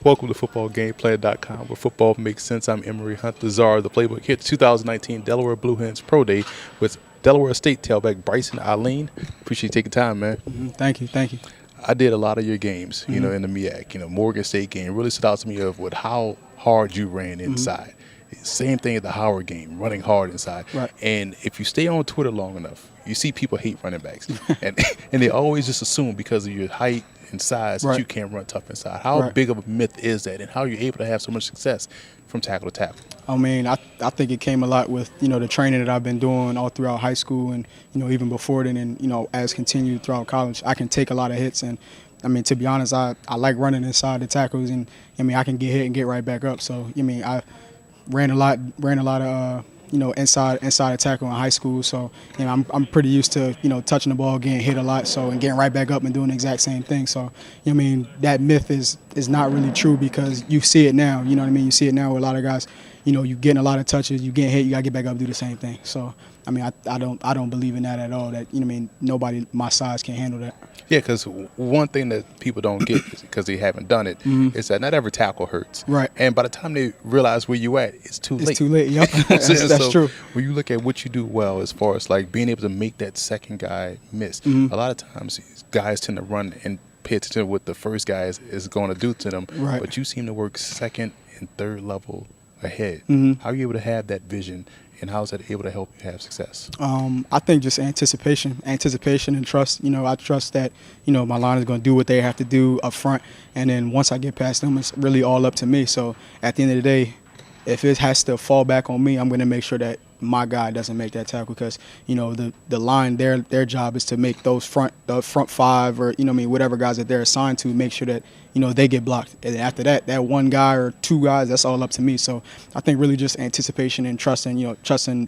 Welcome to footballgameplan.com, where football makes sense. I'm Emory Hunt, the czar of the playbook. Here at the 2019 Delaware Blue Hens Pro Day with Delaware State tailback Brycen Alleyne. Appreciate you taking time, man. Thank you. I did a lot of your games, in the MEAC. Morgan State game really stood out to me with how hard you ran inside. Same thing at the Howard game, running hard inside. Right. And if you stay on Twitter long enough, you see people hate running backs. and they always just assume because of your height and size that you can't run tough inside. How big of a myth is that, and how are you able to have so much success from tackle to tackle? I mean, I think it came a lot with, the training that I've been doing all throughout high school and, even before then and, as continued throughout college. I can take a lot of hits and, I mean, to be honest, I like running inside the tackles and, I can get hit and get right back up. So, I ran a lot of, inside the tackle in high school. So, I'm pretty used to, touching the ball, getting hit a lot, so and getting right back up and doing the exact same thing. So, that myth is not really true because you see it now. You know what I mean? You see it now with a lot of guys. You getting a lot of touches, you getting hit, you gotta get back up and do the same thing. So, I don't believe in that at all. That nobody my size can handle that. Yeah, because one thing that people don't get because they haven't done it is that not every tackle hurts. Right. And by the time they realize where you at, it's too late. It's too late. Yep. That's true. When you look at what you do well, as far as like being able to make that second guy miss, a lot of times guys tend to run and pay attention to what the first guy is going to do to them. Right. But you seem to work second and third level ahead. How are you able to have that vision? And how is that able to help you have success? I think just anticipation and trust. I trust that, my line is going to do what they have to do up front. And then once I get past them, it's really all up to me. So at the end of the day, if it has to fall back on me, I'm going to make sure that my guy doesn't make that tackle because, the line, their job is to make those front five or, whatever guys that they're assigned to, make sure that, they get blocked. And after that one guy or two guys, that's all up to me. So I think really just anticipation and trusting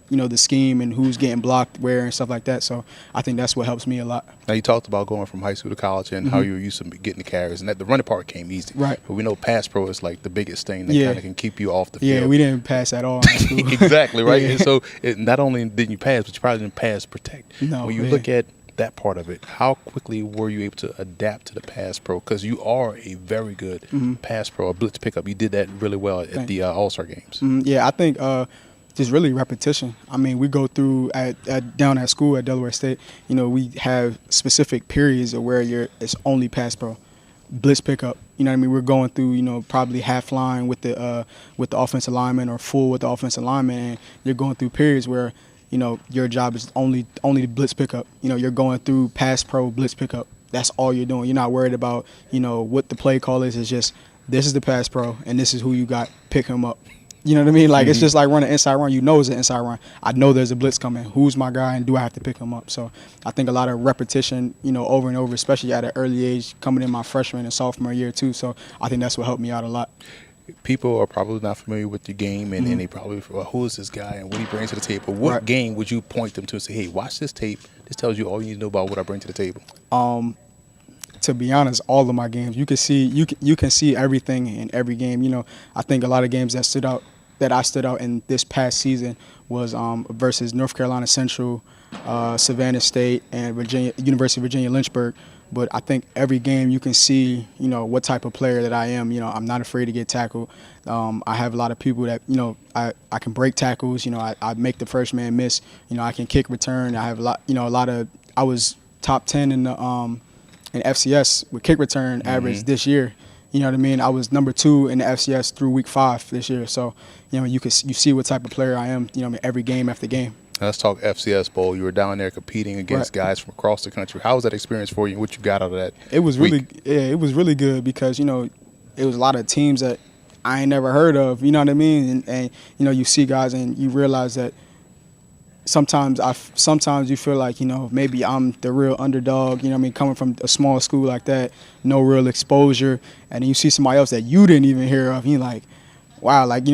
the scheme and who's getting blocked where and stuff like that. So I think that's what helps me a lot. Now, you talked about going from high school to college and how you were used to getting the carries, and that the running part came easy. Right. But we know pass pro is like the biggest thing that kind of can keep you off the field. Yeah, we didn't pass at all in high school. Exactly, right? And so not only didn't you pass, but you probably didn't pass protect. No. When you look at that part of it, how quickly were you able to adapt to the pass pro? Because you are a very good pass pro, a blitz pickup. You did that really well at the All-Star games. Yeah, I think just really repetition. I mean, we go through down at school at Delaware State, we have specific periods of where it's only pass pro, blitz pickup. We're going through, probably half line with the offensive lineman or full with the offensive lineman, and you're going through periods where your job is only the blitz pickup. You're going through pass pro, blitz pickup. That's all you're doing. You're not worried about, what the play call is. It's just this is the pass pro and this is who you got. Pick him up. You know what I mean? Like it's just like running inside run. It's an inside run. I know there's a blitz coming. Who's my guy and do I have to pick him up? So I think a lot of repetition, over and over, especially at an early age, coming in my freshman and sophomore year too. So I think that's what helped me out a lot. People are probably not familiar with your game, and they probably, well, who is this guy and what he brings to the table? What game would you point them to and say, hey, watch this tape. This tells you all you need to know about what I bring to the table. To be honest, all of my games, you can see everything in every game. I think a lot of games that I stood out in this past season was versus North Carolina Central, Savannah State, and University of Virginia Lynchburg. But I think every game you can see, what type of player that I am. I'm not afraid to get tackled. I have a lot of people that, I can break tackles. I make the first man miss. I can kick return. I have a lot of. I was top 10 in FCS with kick return average this year. You know what I mean? I was number 2 in the FCS through week 5 this year. So, you see what type of player I am. Every game after game. Let's talk FCS Bowl. You were down there competing against guys from across the country. How was that experience for you? What you got out of that? It was it was really good because it was a lot of teams that I ain't never heard of. You know what I mean? And you see guys and you realize that sometimes you feel like maybe I'm the real underdog. Coming from a small school like that, no real exposure, and then you see somebody else that you didn't even hear of. And you're like, wow, like I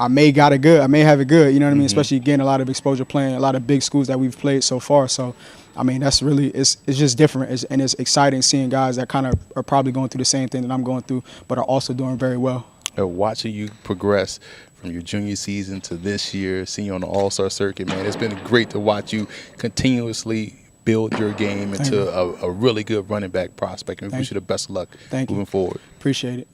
may have it good, especially getting a lot of exposure playing a lot of big schools that we've played so far. So that's really it's just different, and it's exciting seeing guys that kind of are probably going through the same thing that I'm going through, but are also doing very well. Watching you progress from your junior season to this year, seeing you on the All-Star circuit, man, it's been great to watch you continuously build your game into a really good running back prospect. And we wish you the best of luck moving forward. Appreciate it.